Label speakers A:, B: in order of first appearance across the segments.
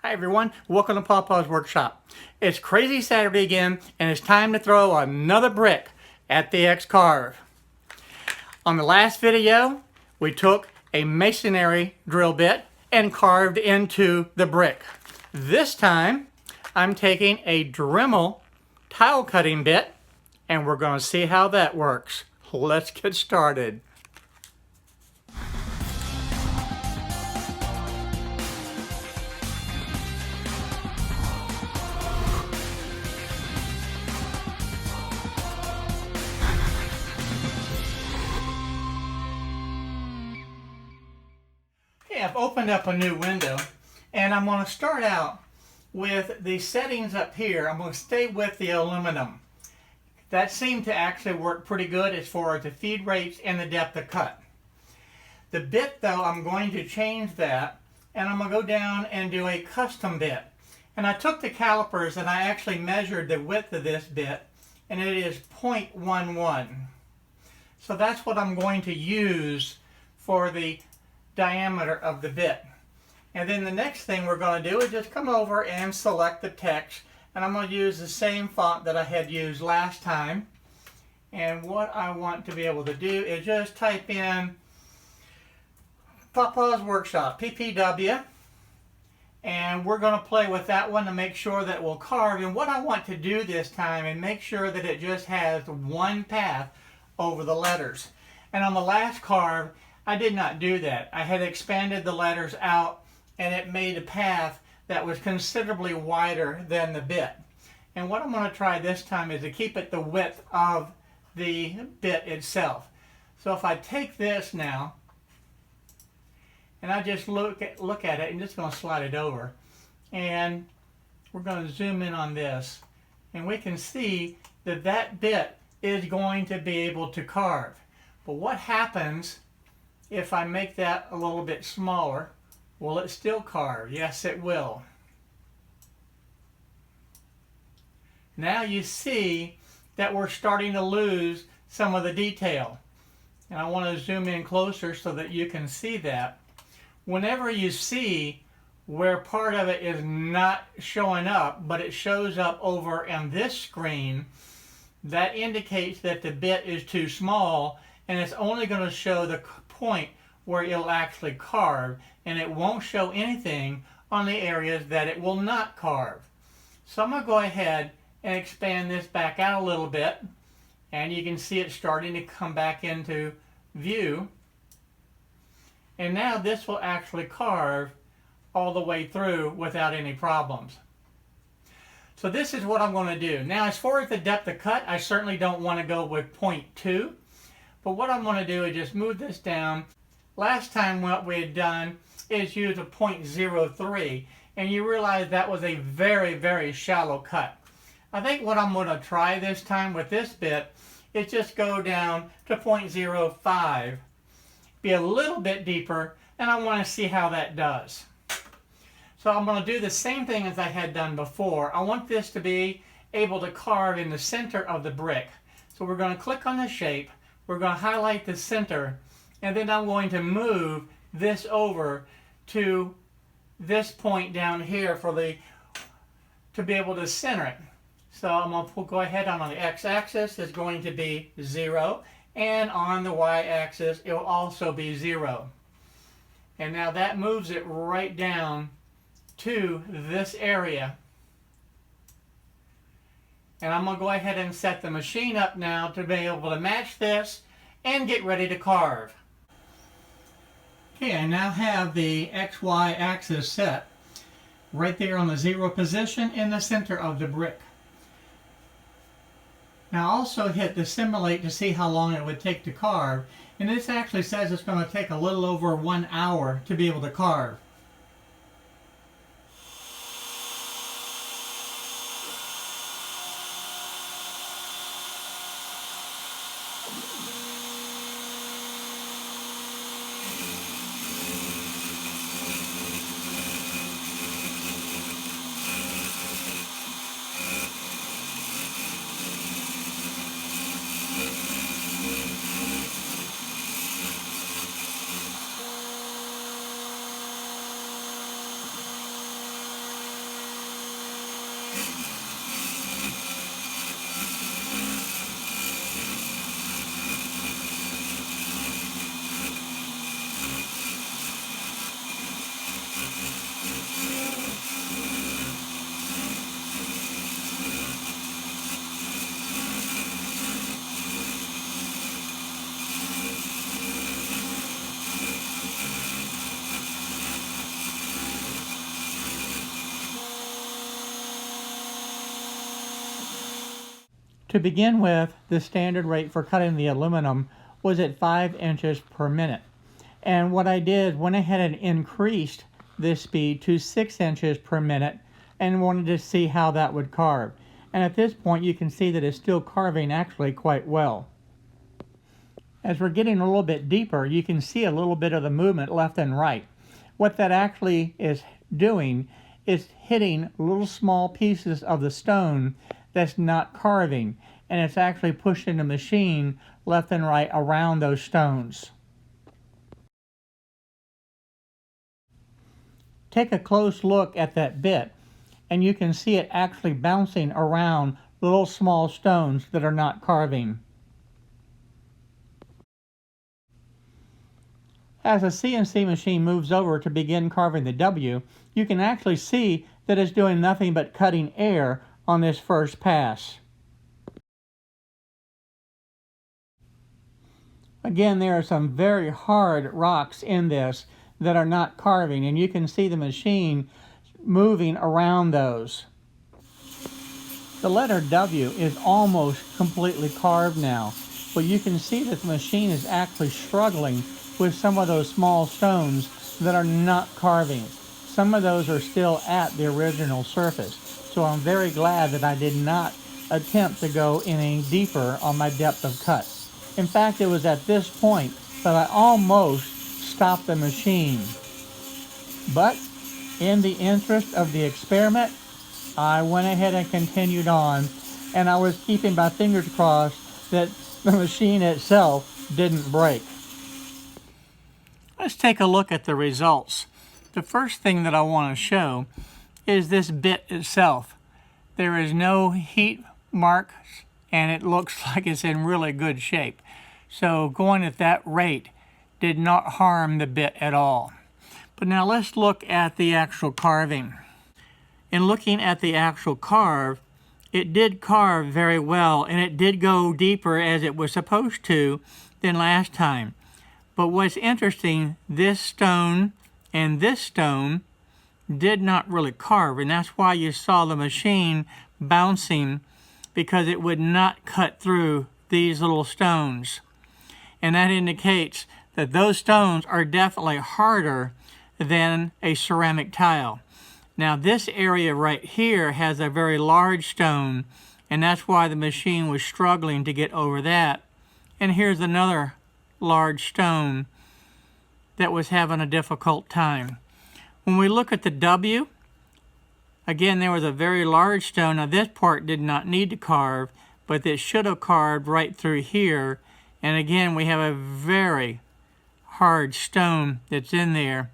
A: Hi everyone, welcome to Pawpaw's Workshop. It's Crazy Saturday again, and it's time to throw another brick at the XCarve. On the last video, we took a masonry drill bit and carved into the brick. This time, I'm taking a Dremel tile cutting bit, and we're going to see how that works. Let's get started. I've opened up a new window, and I'm going to start out with the settings up here. I'm going to stay with the aluminum. That seemed to actually work pretty good as far as the feed rates and the depth of cut. The bit though, I'm going to change that, and I'm going to go down and do a custom bit. And I took the calipers and I actually measured the width of this bit, and it is 0.11. So that's what I'm going to use for the diameter of the bit. And then the next thing we're going to do is just come over and select the text, and I'm going to use the same font that I had used last time. And what I want to be able to do is just type in Pawpaw's Workshop, PPW, and we're going to play with that one to make sure that we'll carve. And what I want to do this time is make sure that it just has one path over the letters. And on the last carve, I did not do that. I had expanded the letters out, and it made a path that was considerably wider than the bit. And what I'm going to try this time is to keep it the width of the bit itself. So if I take this now, and I just look at it, and just going to slide it over, and we're going to zoom in on this, and we can see that that bit is going to be able to carve. But what happens if I make that a little bit smaller? Will it still carve? Yes, it will. Now you see that we're starting to lose some of the detail. And I want to zoom in closer so that you can see that. Whenever you see where part of it is not showing up, but it shows up over on this screen, that indicates that the bit is too small, and it's only going to show the point where it'll actually carve, and it won't show anything on the areas that it will not carve. So I'm going to go ahead and expand this back out a little bit, and you can see it starting to come back into view. And now this will actually carve all the way through without any problems. So this is what I'm going to do. Now as far as the depth of cut, I certainly don't want to go with 0.2. But what I'm going to do is just move this down. Last time what we had done is use a 0.03, and you realize that was a very, very shallow cut. I think what I'm going to try this time with this bit is just go down to 0.05, be a little bit deeper, and I want to see how that does. So I'm going to do the same thing as I had done before. I want this to be able to carve in the center of the brick. So we're going to click on the shape. We're going to highlight the center, and then I'm going to move this over to this point down here to be able to center it. So I'm going to go ahead on the x-axis is going to be 0, and on the y-axis it will also be 0. And now that moves it right down to this area. And I'm going to go ahead and set the machine up now to be able to match this and get ready to carve. Okay, I now have the XY axis set right there on the 0 position in the center of the brick. Now also hit the simulate to see how long it would take to carve, and this actually says it's going to take a little over 1 hour to be able to carve. To begin with, the standard rate for cutting the aluminum was at 5 inches per minute. And what I did, went ahead and increased this speed to 6 inches per minute and wanted to see how that would carve. And at this point you can see that it's still carving actually quite well. As we're getting a little bit deeper, you can see a little bit of the movement left and right. What that actually is doing is hitting little small pieces of the stone that's not carving, and it's actually pushing the machine left and right around those stones. Take a close look at that bit, and you can see it actually bouncing around little small stones that are not carving. As the CNC machine moves over to begin carving the W, you can actually see that it's doing nothing but cutting air on this first pass. Again, there are some very hard rocks in this that are not carving, and you can see the machine moving around those. The letter W is almost completely carved now, but you can see that the machine is actually struggling with some of those small stones that are not carving. Some of those are still at the original surface. So I'm very glad that I did not attempt to go any deeper on my depth of cut. In fact, it was at this point that I almost stopped the machine. But in the interest of the experiment, I went ahead and continued on, and I was keeping my fingers crossed that the machine itself didn't break. Let's take a look at the results. The first thing that I want to show is this bit itself. There is no heat marks, and it looks like it's in really good shape. So going at that rate did not harm the bit at all. But now let's look at the actual carving. In looking at the actual carve, it did carve very well, and it did go deeper as it was supposed to than last time. But what's interesting, this stone and this stone did not really carve, and that's why you saw the machine bouncing, because it would not cut through these little stones. And that indicates that those stones are definitely harder than a ceramic tile. Now this area right here has a very large stone, and that's why the machine was struggling to get over that. And here's another large stone that was having a difficult time. When we look at the W, again, there was a very large stone. Now this part did not need to carve, but it should have carved right through here. And again, we have a very hard stone that's in there.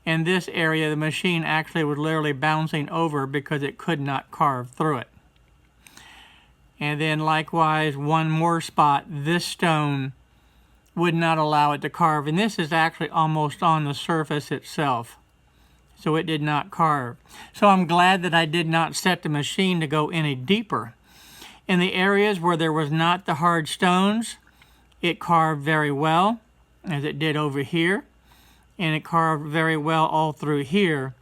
A: And this area, the machine actually was literally bouncing over because it could not carve through it. And then likewise, one more spot, this stone would not allow it to carve. And this is actually almost on the surface itself. So it did not carve. So I'm glad that I did not set the machine to go any deeper. In the areas where there was not the hard stones, it carved very well, as it did over here. And it carved very well all through here.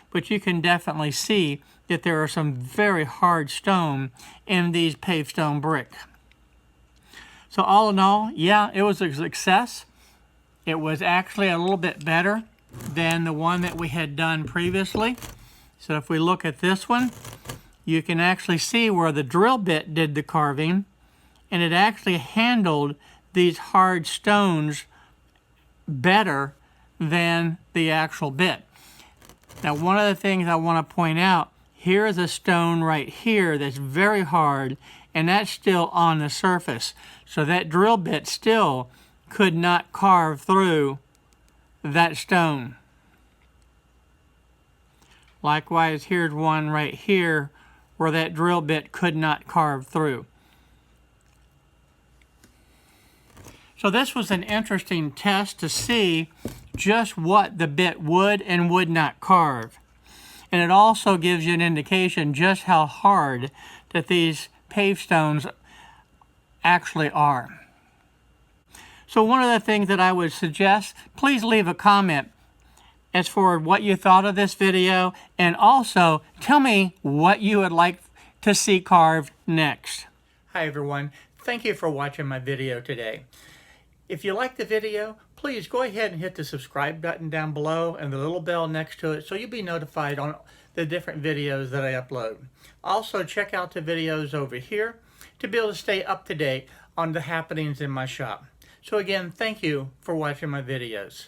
A: But you can definitely see that there are some very hard stone in these paved stone brick. So all in all, yeah, it was a success. It was actually a little bit better than the one that we had done previously. So if we look at this one, you can actually see where the drill bit did the carving, and it actually handled these hard stones better than the actual bit. Now, one of the things I want to point out, here is a stone right here that's very hard, and that's still on the surface. So that drill bit still could not carve through that stone. Likewise, here's one right here where that drill bit could not carve through. So this was an interesting test to see just what the bit would and would not carve. And it also gives you an indication just how hard that these paved stones actually are. So one of the things that I would suggest, please leave a comment as for what you thought of this video, and also tell me what you would like to see carved next. Hi everyone, thank you for watching my video today. If you like the video, please go ahead and hit the subscribe button down below and the little bell next to it so you'll be notified on the different videos that I upload. Also check out the videos over here to be able to stay up to date on the happenings in my shop. So again, thank you for watching my videos.